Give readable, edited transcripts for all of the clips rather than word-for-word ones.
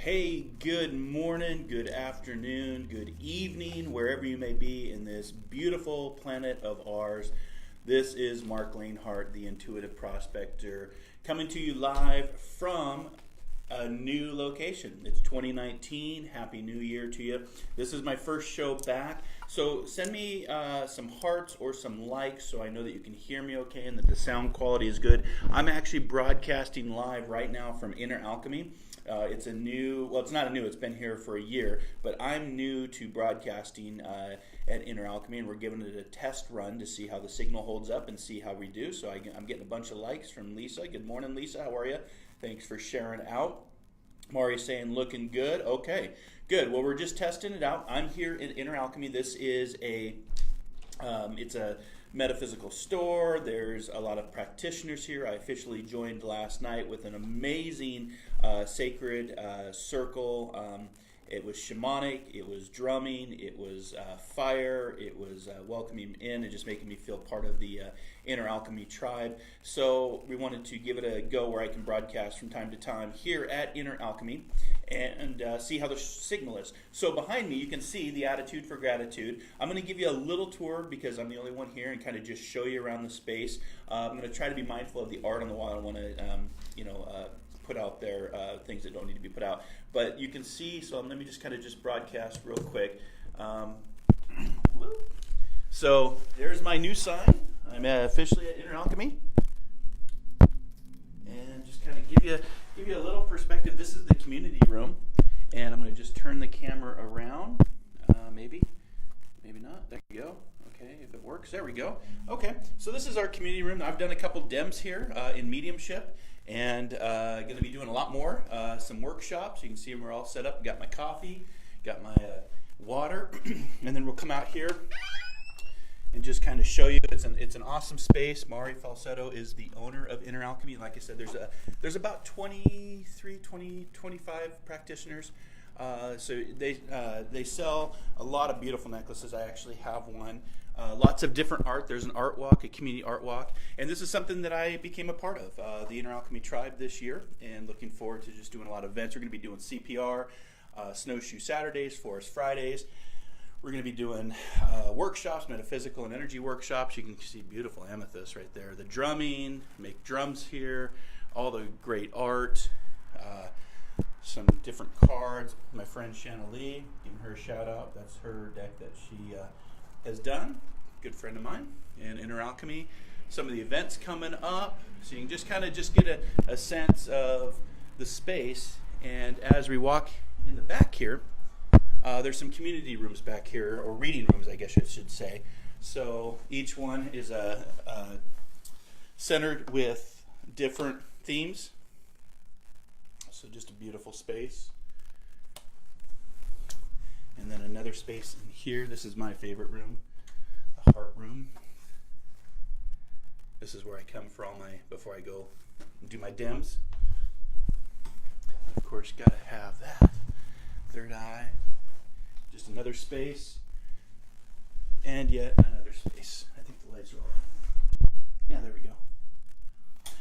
Hey, good morning, good afternoon, good evening, wherever you may be in this beautiful planet of ours. This is Marc Lainhart, the Intuitive Prospector, coming to you live from a new location. It's 2019. Happy New Year to you. This is my first show back. So send me some hearts or some likes so I know that you can hear me okay and that the sound quality is good. I'm actually broadcasting live right now from Inner Alchemy. It's not a new, it's been here for a year, but I'm new to broadcasting at Inner Alchemy, and we're giving it a test run to see how the signal holds up and see how we do. So I'm getting a bunch of likes from Lisa. Good morning, Lisa. How are you? Thanks for sharing out. Mari's saying looking good. Okay, good. Well, we're just testing it out. I'm here in Inner Alchemy. This is it's a metaphysical store. There's a lot of practitioners here. I officially joined last night with an amazing sacred circle. It was shamanic, it was drumming, it was fire, it was welcoming in and just making me feel part of the Inner Alchemy tribe. So we wanted to give it a go where I can broadcast from time to time here at Inner Alchemy and see how the signal is. So behind me you can see the Attitude for Gratitude. I'm going to give you a little tour because I'm the only one here and kind of just show you around the space. I'm going to try to be mindful of the art on the wall. I don't want to put out there things that don't need to be put out. But you can see, so let me just kind of just broadcast real quick. So there's my new sign. I'm officially at Inner Alchemy. And just kind of give you a little perspective. This is the community room. And I'm going to just turn the camera around. Maybe not. There you go. Okay, if it works. There we go. Okay, so this is our community room. I've done a couple dems here in mediumship. And going to be doing a lot more, some workshops. You can see them are all set up. Got my coffee, got my water, and then we'll come out here and just kind of show you. It's an awesome space. Mari Falsetto is the owner of Inner Alchemy. Like I said, there's about 25 practitioners. So they sell a lot of beautiful necklaces. I actually have one. Lots of different art. There's an art walk, a community art walk, and this is something that I became a part of, the Inner Alchemy tribe this year, and looking forward to just doing a lot of events. We're going to be doing CPR, Snowshoe Saturdays, Forest Fridays. We're going to be doing workshops, metaphysical and energy workshops. You can see beautiful amethyst right there. The drumming, make drums here, all the great art, some different cards. My friend Shanna Lee, giving her a shout out. That's her deck that she has done. Good friend of mine in Inner Alchemy. Some of the events coming up, so you can just kind of get a sense of the space. And as we walk in the back here, there's some community rooms back here, or reading rooms, I guess I should say. So each one is centered with different themes. So just a beautiful space. And then another space in here. This is my favorite room, the heart room. This is where I come for before I go do my dems. Of course, you gotta have that. Third eye. Just another space. And yet another space. I think the lights are all on. Yeah, there we go.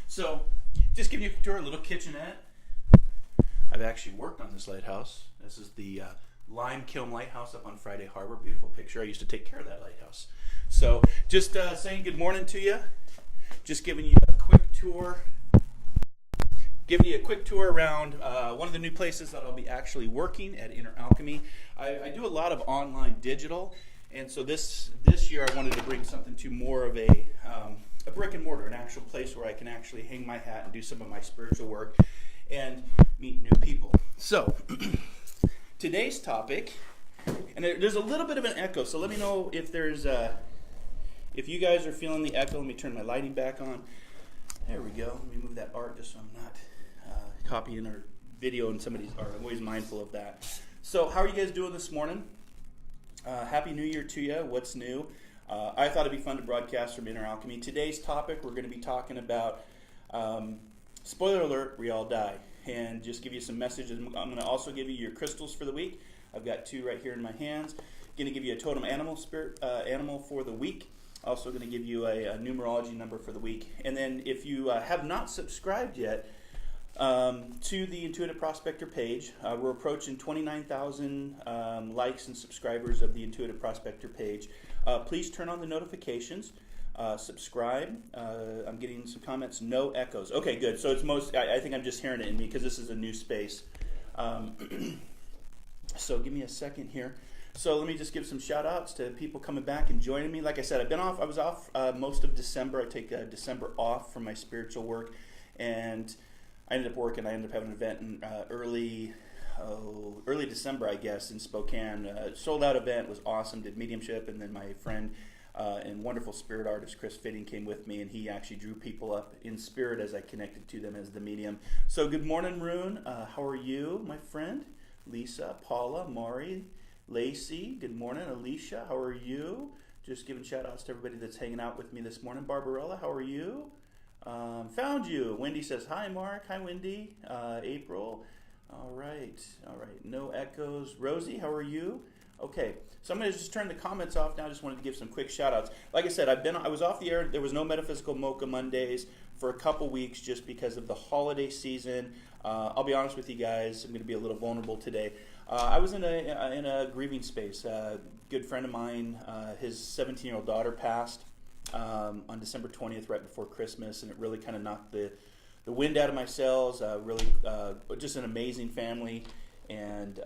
So, just giving you a tour, a little kitchenette. I've actually worked on this lighthouse. This is the Lime Kiln Lighthouse up on Friday Harbor. Beautiful picture. I used to take care of that lighthouse. So just saying good morning to you. Just giving you a quick tour. Giving you a quick tour around one of the new places that I'll be actually working at Inner Alchemy. I do a lot of online digital, and so this year I wanted to bring something to more of a brick and mortar, an actual place where I can actually hang my hat and do some of my spiritual work and meet new people. So today's topic, and there's a little bit of an echo, so let me know if if you guys are feeling the echo. Let me turn my lighting back on. There we go. Let me move that art just so I'm not copying our video and somebody's art. I'm always mindful of that. So how are you guys doing this morning? Happy New Year to you. What's new? I thought it'd be fun to broadcast from Inner Alchemy. Today's topic, we're going to be talking about, spoiler alert, we all die. And just give you some messages. I'm going to also give you your crystals for the week. I've got 2 right here in my hands. Going to give you a totem animal for the week. Also going to give you a numerology number for the week. And then if you have not subscribed yet, to the Intuitive Prospector page. We're approaching 29,000 likes and subscribers of the Intuitive Prospector page. Please turn on the notifications. Subscribe. I'm getting some comments. No echoes. Okay, good. So it's I think I'm just hearing it in me because this is a new space. So give me a second here. So let me just give some shout outs to people coming back and joining me. Like I said, I was off most of December. I take December off from my spiritual work, and I ended up having an event in early December, I guess, in Spokane. Sold out event, was awesome, did mediumship, and then my friend and wonderful spirit artist Chris Fitting came with me, and he actually drew people up in spirit as I connected to them as the medium. So good morning, Rune. How are you, my friend? Lisa, Paula, Mari, Lacey, good morning. Alicia, how are you? Just giving shout outs to everybody that's hanging out with me this morning. Barbarella, how are you? Found you. Wendy says, hi, Mark. Hi, Wendy. April. All right. No echoes. Rosie, how are you? Okay. So I'm going to just turn the comments off now. I just wanted to give some quick shout outs. Like I said, I was off the air. There was no Metaphysical Mocha Mondays for a couple weeks just because of the holiday season. I'll be honest with you guys. I'm going to be a little vulnerable today. I was in a grieving space. A good friend of mine, his 17-year-old daughter passed on December 20th, right before Christmas, and it really kind of knocked the wind out of my sails. Just an amazing family, and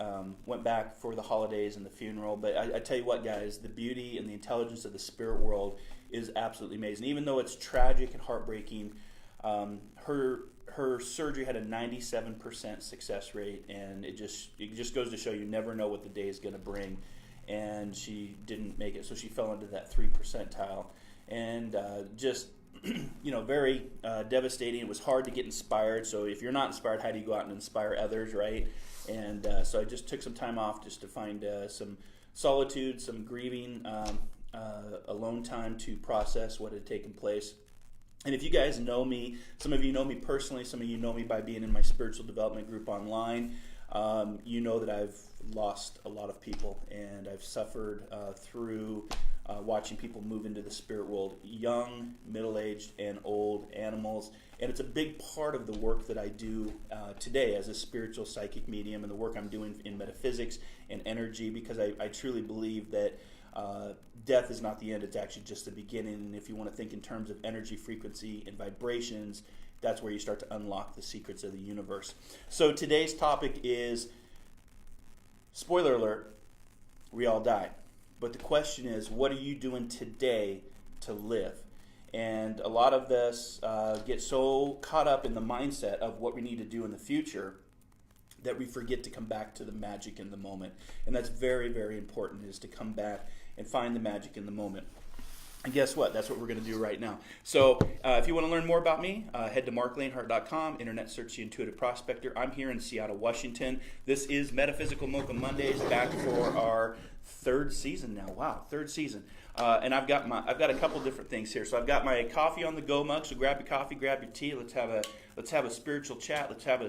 went back for the holidays and the funeral. But I tell you what, guys, the beauty and the intelligence of the spirit world is absolutely amazing. Even though it's tragic and heartbreaking, her surgery had a 97% success rate, and it just goes to show you never know what the day is going to bring. And she didn't make it, so she fell into that 3 percentile, and very devastating. It was hard to get inspired. So if you're not inspired, how do you go out and inspire others, right? And so I just took some time off just to find some solitude, some grieving, alone time to process what had taken place. And if you guys know me, some of you know me personally, some of you know me by being in my spiritual development group online, you know that I've lost a lot of people, and I've suffered through watching people move into the spirit world, young, middle-aged, and old animals. And it's a big part of the work that I do today as a spiritual psychic medium, and the work I'm doing in metaphysics and energy, because I truly believe that death is not the end, it's actually just the beginning. And if you want to think in terms of energy, frequency, and vibrations, that's where you start to unlock the secrets of the universe. So today's topic is, spoiler alert, we all die. But the question is, what are you doing today to live? And a lot of us get so caught up in the mindset of what we need to do in the future that we forget to come back to the magic in the moment. And that's very, very important, is to come back and find the magic in the moment. And guess what? That's what we're going to do right now. So if you want to learn more about me, head to marclainhart.com, internet search the Intuitive Prospector. I'm here in Seattle, Washington. This is Metaphysical Mocha Mondays, back for our third season now. Wow, third season. And I've got a couple different things here. So I've got my coffee on the go mug. So grab your coffee, grab your tea. Let's have a spiritual chat. Let's have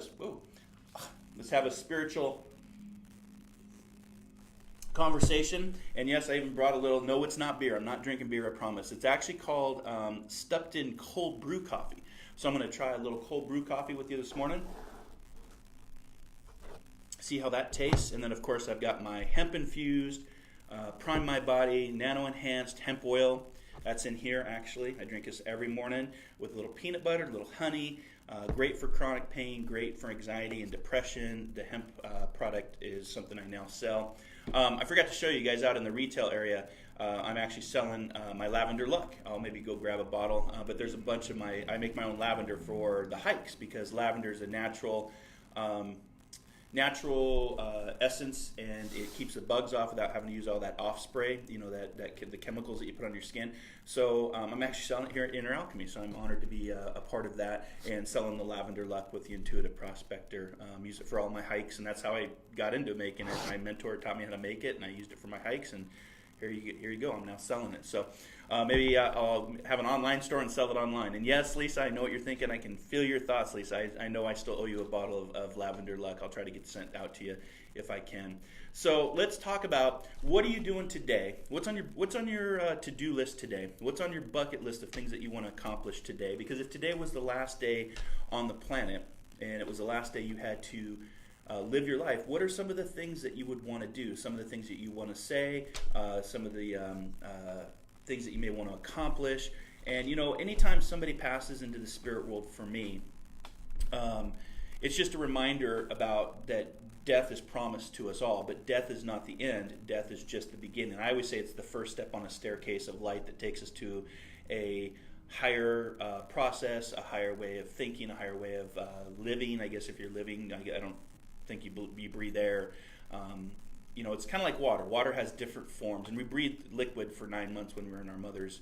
a spiritual conversation. And yes, I even brought a little, no, it's not beer. I'm not drinking beer, I promise. It's actually called stepped in cold brew coffee. So I'm going to try a little cold brew coffee with you this morning. See how that tastes. And then, of course, I've got my hemp infused, Prime My Body, nano enhanced hemp oil. That's in here, actually. I drink this every morning with a little peanut butter, a little honey. Great for chronic pain, great for anxiety and depression. The hemp product is something I now sell. I forgot to show you guys out in the retail area. I'm actually selling my lavender luck. I'll maybe go grab a bottle. But there's a bunch of I make my own lavender for the hikes, because lavender is a natural essence, and it keeps the bugs off without having to use all that off spray, the chemicals that you put on your skin. So I'm actually selling it here at Inner Alchemy, so I'm honored to be a part of that, and selling the lavender luck with the Intuitive Prospector. Use it for all my hikes, and that's how I got into making it. My mentor taught me how to make it, and I used it for my hikes, and here you go. I'm now selling it. So maybe I'll have an online store and sell it online. And yes, Lisa, I know what you're thinking. I can feel your thoughts, Lisa. I know I still owe you a bottle of lavender luck. I'll try to get sent out to you if I can. So let's talk about, what are you doing today? What's on your to-do list today? What's on your bucket list of things that you want to accomplish today? Because if today was the last day on the planet, and it was the last day you had to live your life, what are some of the things that you would want to do, some of the things that you want to say, some of the things that you may want to accomplish? And anytime somebody passes into the spirit world, for me, it's just a reminder about that death is promised to us all, but death is not the end. Death is just the beginning. I always say it's the first step on a staircase of light that takes us to a higher process, a higher way of thinking, a higher way of living. I guess if you're living, I don't think you breathe air. It's kind of like water. Water has different forms, and we breathe liquid for 9 months when we're in our mother's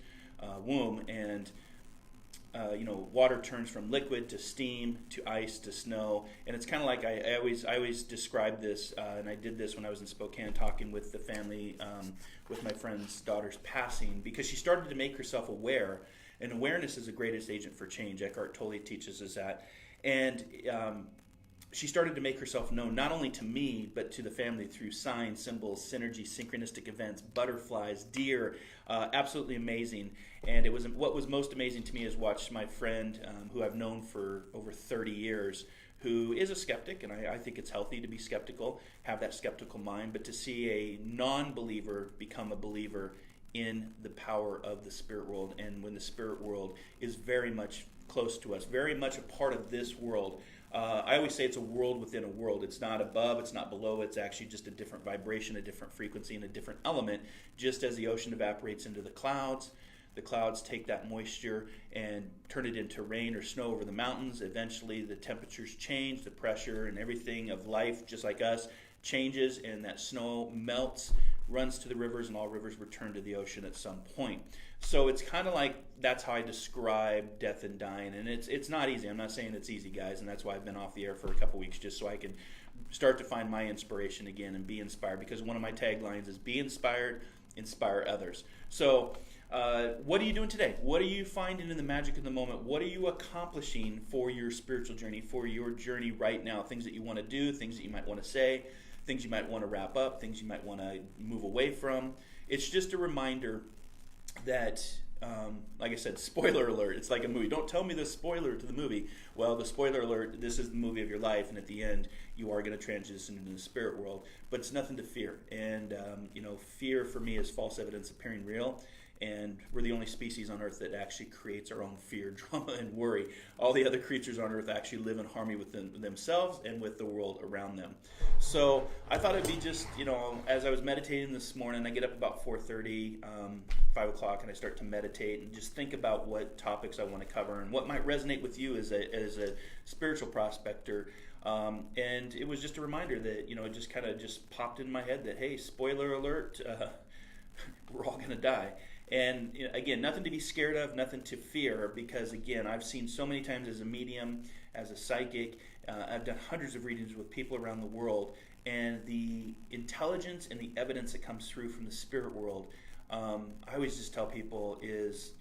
womb, and water turns from liquid to steam to ice to snow, and it's kind of like I always describe this, and I did this when I was in Spokane talking with the family, with my friend's daughter's passing, because she started to make herself aware, and awareness is the greatest agent for change. Eckhart Tolle teaches us that, and she started to make herself known not only to me but to the family through signs, symbols, synergy, synchronistic events, butterflies, deer, absolutely amazing. And what was most amazing to me is watch my friend, who I've known for over 30 years, who is a skeptic, and I think it's healthy to be skeptical, have that skeptical mind, but to see a non-believer become a believer in the power of the spirit world, and when the spirit world is very much close to us, very much a part of this world. I always say it's a world within a world. It's not above, it's not below, it's actually just a different vibration, a different frequency, and a different element. Just as the ocean evaporates into the clouds take that moisture and turn it into rain or snow over the mountains. Eventually the temperatures change, the pressure and everything of life, just like us, changes, and that snow melts, runs to the rivers, and all rivers return to the ocean at some point. So it's kind of like, that's how I describe death and dying, and it's not easy. I'm not saying it's easy, guys, and that's why I've been off the air for a couple weeks, just so I can start to find my inspiration again and be inspired, because one of my taglines is be inspired, inspire others. So what are you doing today? What are you finding in the magic of the moment? What are you accomplishing for your spiritual journey, for your journey right now? Things that you want to do, things that you might want to say, things you might want to wrap up, things you might want to move away from. It's just a reminder that, like I said, spoiler alert, it's like a movie. Don't tell me the spoiler to the movie. Well, the spoiler alert, this is the movie of your life, and at the end, you are going to transition into the spirit world. But it's nothing to fear. And, fear for me is false evidence appearing real. And we're the only species on Earth that actually creates our own fear, drama, and worry. All the other creatures on Earth actually live in harmony with themselves and with the world around them. So I thought it'd be just, as I was meditating this morning, I get up about 4:30, 5 o'clock, and I start to meditate and just think about what topics I want to cover and what might resonate with you as a spiritual prospector. And it was just a reminder that, it just kind of just popped in my head that, hey, spoiler alert, we're all going to die. And again, nothing to be scared of, nothing to fear, because again, I've seen so many times as a medium, as a psychic, I've done hundreds of readings with people around the world, and the intelligence and the evidence that comes through from the spirit world, I always just tell people is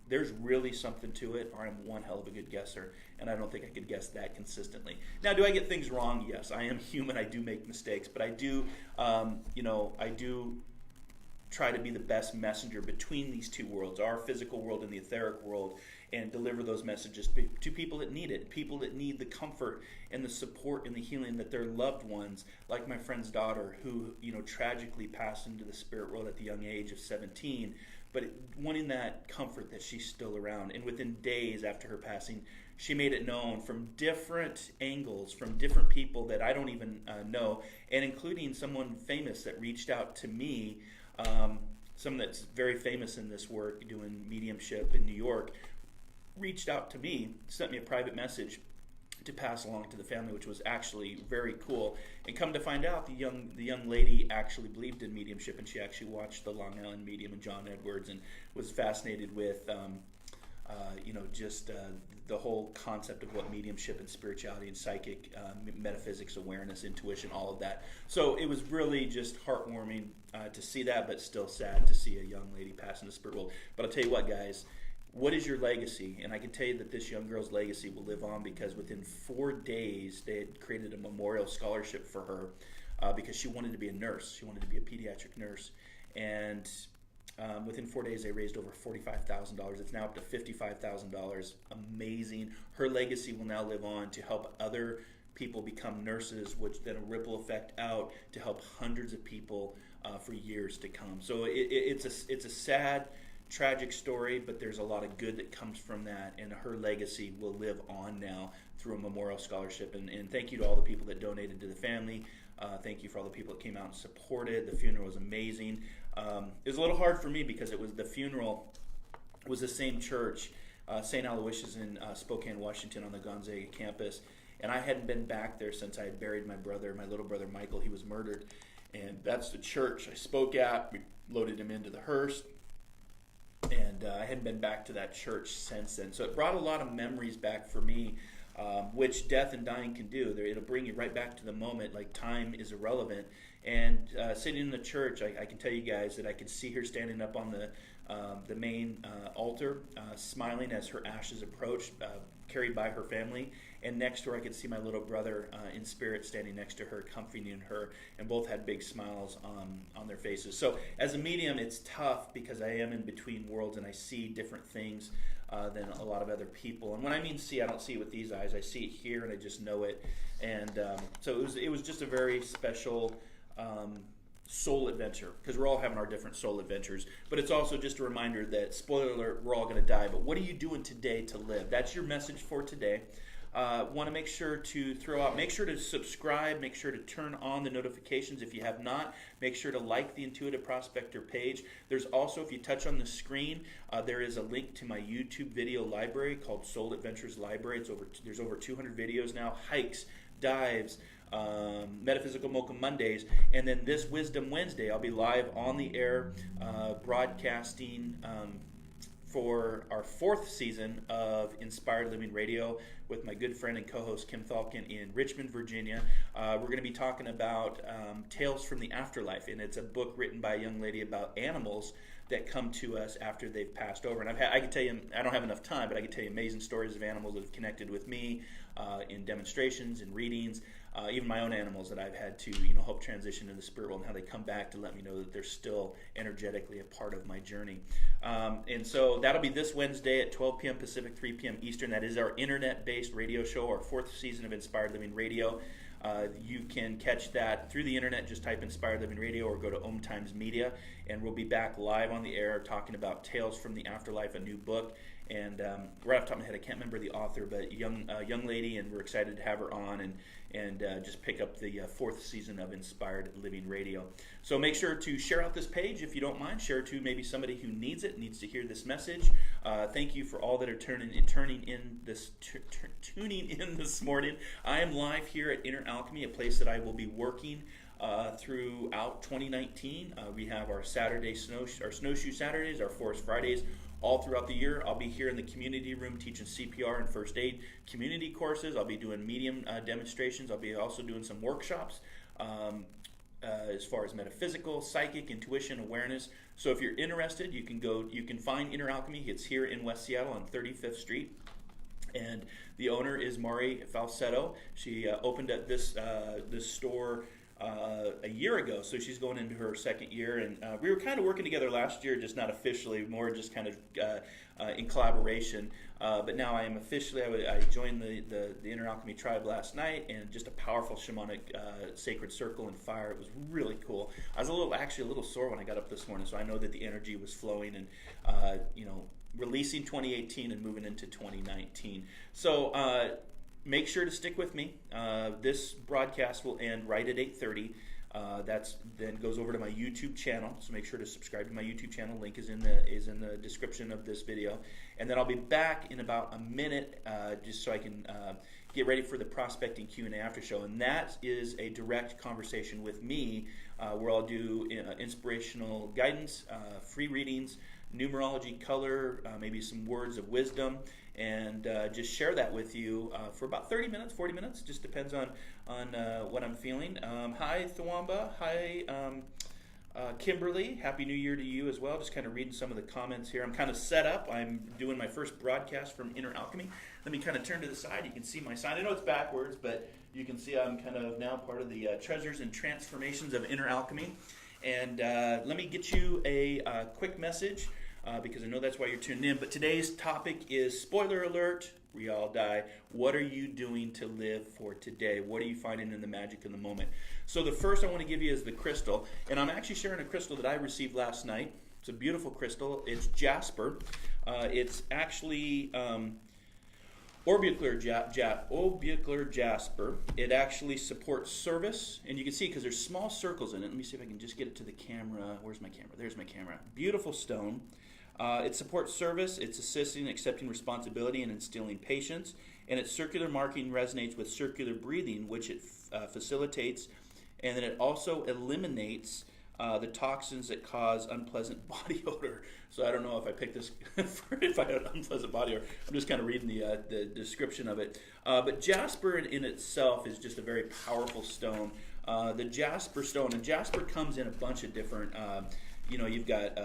there's really something to it, or I'm one hell of a good guesser, and I don't think I could guess that consistently. Now, do I get things wrong? Yes, I am human, I do make mistakes, but I do, I do try to be the best messenger between these two worlds, our physical world and the etheric world, and deliver those messages to people that need it, people that need the comfort and the support and the healing that their loved ones, like my friend's daughter, who tragically passed into the spirit world at the young age of 17, but wanting that comfort that she's still around. And within days after her passing, she made it known from different angles, from different people that I don't even know, and including someone famous that reached out to me, someone that's very famous in this work, doing mediumship in New York, reached out to me, sent me a private message to pass along to the family, which was actually very cool. And come to find out, the young lady actually believed in mediumship, and she actually watched the Long Island Medium and John Edwards, and was fascinated with the whole concept of what mediumship and spirituality and psychic, metaphysics, awareness, intuition, all of that. So it was really just heartwarming to see that, but still sad to see a young lady pass in the spirit world. But I'll tell you what, guys, what is your legacy? And I can tell you that this young girl's legacy will live on, because within 4 days they had created a memorial scholarship for her because she wanted to be a nurse. She wanted to be a pediatric nurse. And Within 4 days, they raised over $45,000. It's now up to $55,000. Amazing. Her legacy will now live on to help other people become nurses, which then a ripple effect out to help hundreds of people for years to come. So it's a sad, tragic story, but there's a lot of good that comes from that, and her legacy will live on now through a memorial scholarship. And thank you to all the people that donated to the family. Thank you for all the people that came out and supported. The funeral was amazing. It was a little hard for me because the funeral was the same church, St. Aloysius in Spokane, Washington, on the Gonzaga campus. And I hadn't been back there since I had buried my little brother Michael. He was murdered. And that's the church I spoke at. We loaded him into the hearse. And I hadn't been back to that church since then. So it brought a lot of memories back for me, which death and dying can do. It'll bring you right back to the moment, like time is irrelevant. And sitting in the church, I can tell you guys that I could see her standing up on the main altar, smiling as her ashes approached, carried by her family. And next to her, I could see my little brother in spirit standing next to her, comforting her, and both had big smiles on their faces. So as a medium, it's tough because I am in between worlds and I see different things than a lot of other people. And when I mean see, I don't see it with these eyes. I see it here and I just know it. And so it was just a very special soul adventure, because we're all having our different soul adventures. But it's also just a reminder that, spoiler alert, we're all going to die. But what are you doing today to live? That's your message for today. Want to make sure to make sure to subscribe, make sure to turn on the notifications if you have not. Make sure to like the Intuitive Prospector page. There's also, if you touch on the screen, there is a link to my YouTube video library called Soul Adventures Library. There's over 200 videos now, hikes, dives, Metaphysical Mocha Mondays, and then this Wisdom Wednesday, I'll be live on the air broadcasting for our 4th season of Inspired Living Radio with my good friend and co-host Kim Thalkin in Richmond, Virginia. We're going to be talking about Tales from the Afterlife, and it's a book written by a young lady about animals that come to us after they've passed over. And I can tell you, I don't have enough time, but I can tell you amazing stories of animals that have connected with me in demonstrations and readings. Even my own animals that I've had to, help transition to the spirit world, and how they come back to let me know that they're still energetically a part of my journey. And so that'll be this Wednesday at 12 p.m. Pacific, 3 p.m. Eastern. That is our internet-based radio show, our 4th season of Inspired Living Radio. You can catch that through the internet. Just type Inspired Living Radio or go to Om Times Media, and we'll be back live on the air talking about Tales from the Afterlife, a new book. And right off the top of my head, I can't remember the author, but young lady, and we're excited to have her on and just pick up the 4th season of Inspired Living Radio. So make sure to share out this page if you don't mind. Share it to maybe somebody who needs to hear this message. Thank you for all that are tuning in this morning. I am live here at Inner Alchemy, a place that I will be working throughout 2019. We have our snowshoe Saturdays, our Forest Fridays, all throughout the year. I'll be here in the community room teaching CPR and first aid community courses. I'll be doing medium demonstrations. I'll be also doing some workshops as far as metaphysical, psychic, intuition, awareness. So if you're interested, you can find Inner Alchemy. It's here in West Seattle on 35th Street. And the owner is Mari Falsetto. She opened up this store a year ago, so she's going into her 2nd year, and we were kind of working together last year, just not officially, more just kind of in collaboration. But now I am officially. I joined the Inner Alchemy tribe last night, and just a powerful shamanic sacred circle and fire. It was really cool. I was actually a little sore when I got up this morning, so I know that the energy was flowing, and releasing 2018 and moving into 2019. So. Make sure to stick with me. This broadcast will end right at 8:30. Then goes over to my YouTube channel. So make sure to subscribe to my YouTube channel. Link is in the description of this video. And then I'll be back in about a minute, just so I can get ready for the prospecting Q&A after show. And that is a direct conversation with me, where I'll do inspirational guidance, free readings, numerology, color, maybe some words of wisdom, and just share that with you for about 30 minutes, 40 minutes. Just depends on what I'm feeling. Hi, Thawamba. Hi, Kimberly. Happy New Year to you as well. Just kind of reading some of the comments here. I'm kind of set up. I'm doing my first broadcast from Inner Alchemy. Let me kind of turn to the side. You can see my sign. I know it's backwards, but you can see I'm kind of now part of the Treasures and Transformations of Inner Alchemy. And let me get you a quick message because I know that's why you're tuned in. But today's topic is, spoiler alert, we all die. What are you doing to live for today? What are you finding in the magic in the moment? So the first I want to give you is the crystal. And I'm actually sharing a crystal that I received last night. It's a beautiful crystal. It's jasper. It's actually orbicular jasper. It actually supports service. And you can see because there's small circles in it. Let me see if I can just get it to the camera. Where's my camera? There's my camera. Beautiful stone. It supports service, it's assisting, accepting responsibility, and instilling patience. And its circular marking resonates with circular breathing, which it facilitates. And then it also eliminates the toxins that cause unpleasant body odor. So I don't know if I picked this if I had unpleasant body odor. I'm just kind of reading the description of it. But jasper in itself is just a very powerful stone. The jasper stone, and jasper comes in a bunch of different, you've got...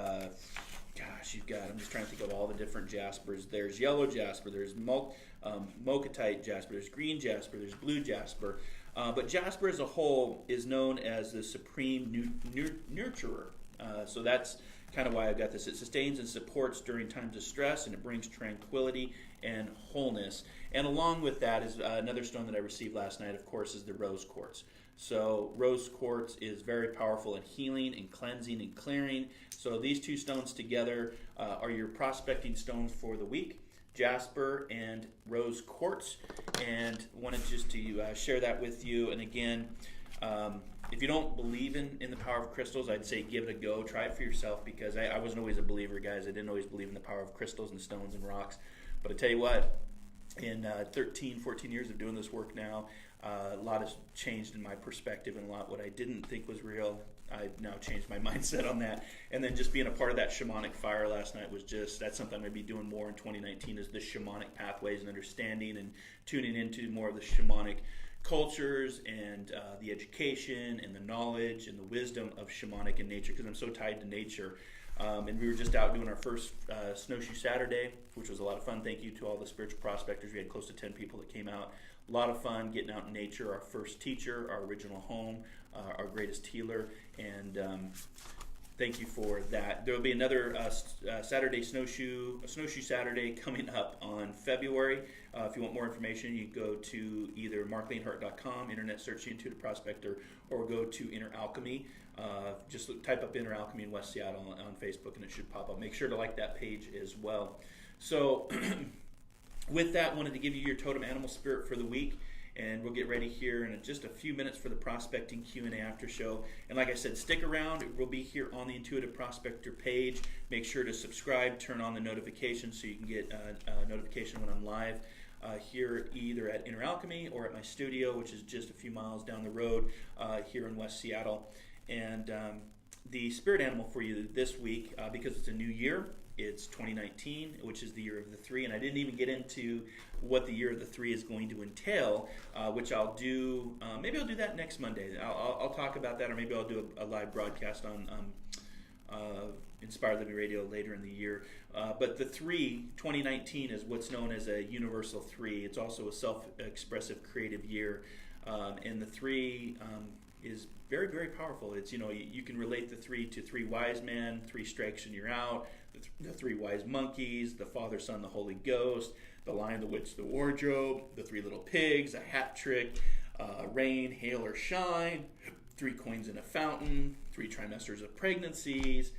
I'm just trying to think of all the different jaspers. There's yellow jasper, there's mocatite jasper, there's green jasper, there's blue jasper. But jasper as a whole is known as the supreme nurturer. So that's kind of why I got this. It sustains and supports during times of stress, and it brings tranquility and wholeness. And along with that is another stone that I received last night, of course, is the rose quartz. So rose quartz is very powerful in healing and cleansing and clearing. So these two stones together are your prospecting stones for the week, jasper and rose quartz. And wanted just to share that with you. And again, if you don't believe in the power of crystals, I'd say give it a go. Try it for yourself, because I wasn't always a believer, guys. I didn't always believe in the power of crystals and stones and rocks. But I tell you what, in 13, 14 years of doing this work now, a lot has changed in my perspective, and a lot what I didn't think was real, I've now changed my mindset on that. And then just being a part of that shamanic fire last night was that's something I'm going to be doing more in 2019, is the shamanic pathways and understanding and tuning into more of the shamanic cultures and the education and the knowledge and the wisdom of shamanic in nature, because I'm so tied to nature. And we were just out doing our first Snowshoe Saturday, which was a lot of fun. Thank you to all the spiritual prospectors. We had close to 10 people that came out. A lot of fun getting out in nature. Our first teacher, our original home, our greatest healer, and thank you for that. There will be another Saturday Snowshoe Saturday coming up on February. If you want more information, you can go to either marclainhart.com, internet search the Intuitive Prospector, or go to Inner Alchemy. Just type up Inner Alchemy in West Seattle on Facebook, and it should pop up. Make sure to like that page as well. So with that, wanted to give you your totem animal spirit for the week, and we'll get ready here in just a few minutes for the prospecting Q&A after show. And like I said, stick around. We'll be here on the Intuitive Prospector page. Make sure to subscribe, turn on the notifications so you can get a notification when I'm live here either at Inner Alchemy or at my studio, which is just a few miles down the road here in West Seattle. And the spirit animal for you this week, because it's a new year, it's 2019, which is the year of the three, and I didn't even get into what the year of the three is going to entail, which I'll do. Maybe I'll do that next Monday. I'll talk about that, or maybe I'll do a live broadcast on Inspired Living Radio later in the year. But the three, 2019, is what's known as a universal three. It's also a self-expressive creative year, and the three is very, very powerful. It's, you can relate the three to three wise men, three strikes and you're out, the three wise monkeys, the Father, Son, the Holy Ghost, the Lion, the Witch, the Wardrobe, the three little pigs, a hat trick, rain, hail, or shine, three coins in a fountain, three trimesters of pregnancies,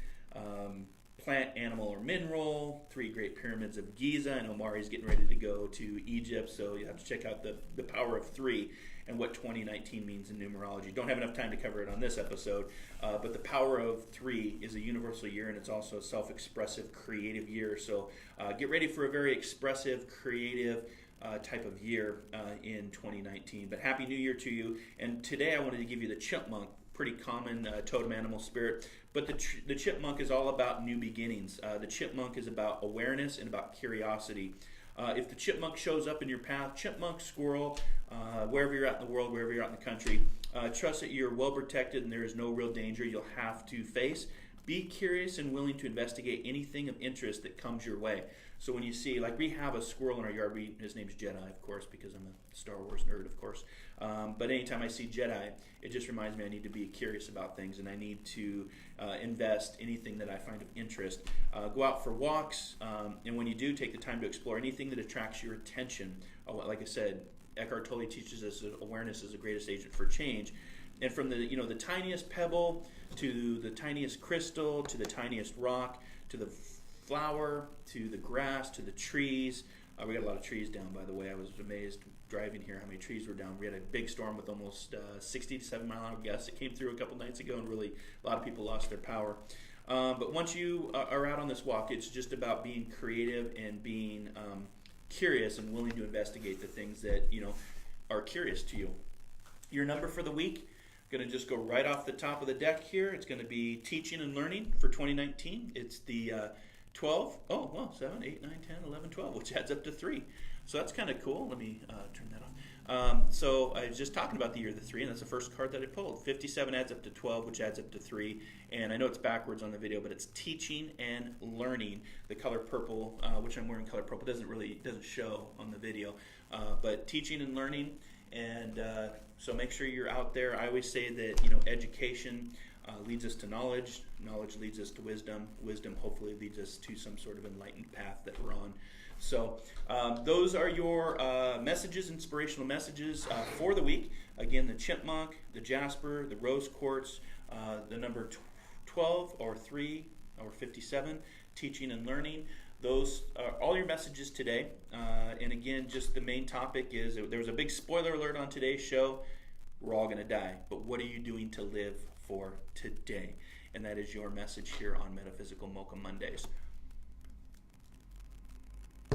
plant, animal, or mineral, three great pyramids of Giza. And Omari's getting ready to go to Egypt, so you have to check out the power of three and what 2019 means in numerology. Don't have enough time to cover it on this episode, but the power of three is a universal year, and it's also a self-expressive, creative year. So get ready for a very expressive, creative type of year in 2019. But Happy New Year to you. And today I wanted to give you the chipmunk, pretty common totem animal spirit. But the chipmunk is all about new beginnings. The chipmunk is about awareness and about curiosity. If the chipmunk shows up in your path, chipmunk, squirrel, wherever you're at in the world, wherever you're at in the country, trust that you're well protected and there is no real danger you'll have to face. Be curious and willing to investigate anything of interest that comes your way. So when you see, like we have a squirrel in our yard, his name's Jedi, of course, because I'm a Star Wars nerd, of course. But anytime I see Jedi, it just reminds me I need to be curious about things, and I need to invest anything that I find of interest. Go out for walks, and when you do, take the time to explore anything that attracts your attention. Like I said, Eckhart Tolle teaches us that awareness is the greatest agent for change. And from the tiniest pebble to the tiniest crystal to the tiniest rock to the flower to the grass to the trees. We got a lot of trees down, by the way. I was amazed driving here how many trees were down. We had a big storm with almost 60 to 7 mile an hour gusts. It came through a couple nights ago, and really a lot of people lost their power. But once you are out on this walk, it's just about being creative and being curious and willing to investigate the things that are curious to you. Your number for the week, going to just go right off the top of the deck here. It's going to be teaching and learning for 2019. It's the 7, 8, 9, 10, 11, 12, which adds up to 3. So that's kind of cool. Let me turn that on. So I was just talking about the year of the 3, and that's the first card that I pulled. 57 adds up to 12, which adds up to 3. And I know it's backwards on the video, but it's teaching and learning. The color purple, which I'm wearing color purple, doesn't show on the video. But teaching and learning. And so make sure you're out there. I always say that education leads us to knowledge. Knowledge leads us to wisdom. Wisdom hopefully leads us to some sort of enlightened path that we're on. So those are your messages, inspirational messages for the week. Again, the chipmunk, the jasper, the rose quartz, the number 12 or 3 or 57, teaching and learning. Those are all your messages today. And again, just the main topic is, there was a big spoiler alert on today's show. We're all going to die. But what are you doing to live for today? And that is your message here on Metaphysical Mocha Mondays.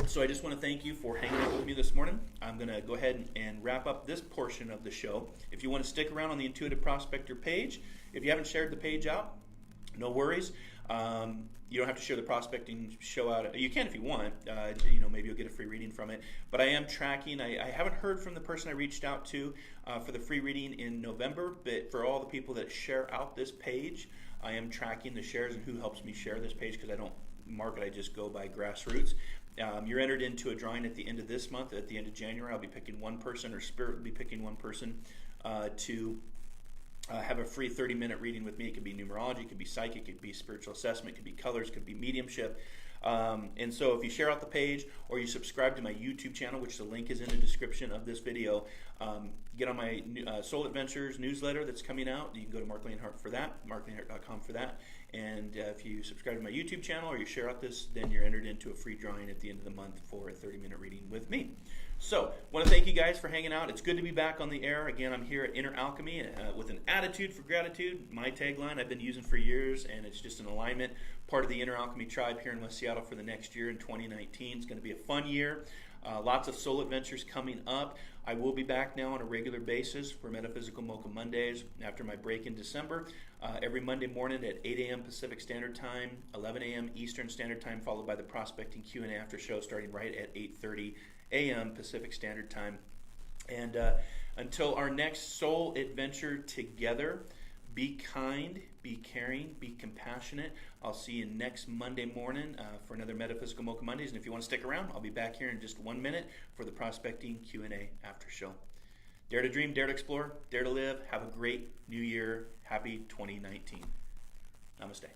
So I just want to thank you for hanging out with me this morning. I'm going to go ahead and wrap up this portion of the show. If you want to stick around on the Intuitive Prospector page, if you haven't shared the page out, no worries. You don't have to share the prospecting show out. You can if you want. Maybe you'll get a free reading from it. But I am tracking. I haven't heard from the person I reached out to for the free reading in November. But for all the people that share out this page, I am tracking the shares and who helps me share this page, because I don't mark it. I just go by grassroots. You're entered into a drawing at the end of this month. At the end of January, I'll be picking one person, or Spirit will be picking one person to have a free 30-minute reading with me. It could be numerology, it could be psychic, it could be spiritual assessment, it could be colors, it could be mediumship. And so if you share out the page or you subscribe to my YouTube channel, which the link is in the description of this video, get on my Soul Adventures newsletter that's coming out. You can go to Marc Lainhart for that, marclainhart.com for that. And if you subscribe to my YouTube channel or you share out this, then you're entered into a free drawing at the end of the month for a 30-minute reading with me. So, I want to thank you guys for hanging out. It's good to be back on the air. Again, I'm here at Inner Alchemy with an attitude for gratitude, my tagline I've been using for years, and it's just an alignment, part of the Inner Alchemy tribe here in West Seattle for the next year in 2019. It's going to be a fun year. Lots of soul adventures coming up. I will be back now on a regular basis for Metaphysical Mocha Mondays after my break in December. Every Monday morning at 8 a.m. Pacific Standard Time, 11 a.m. Eastern Standard Time, followed by the Prospecting Q&A after show starting right at 8:30 a.m. Pacific Standard Time. And until our next soul adventure together, be kind, be caring, be compassionate. I'll see you next Monday morning for another Metaphysical Mocha Mondays. And if you want to stick around, I'll be back here in just 1 minute for the Prospecting Q&A after show. Dare to dream, dare to explore, dare to live. Have a great new year. Happy 2019. Namaste.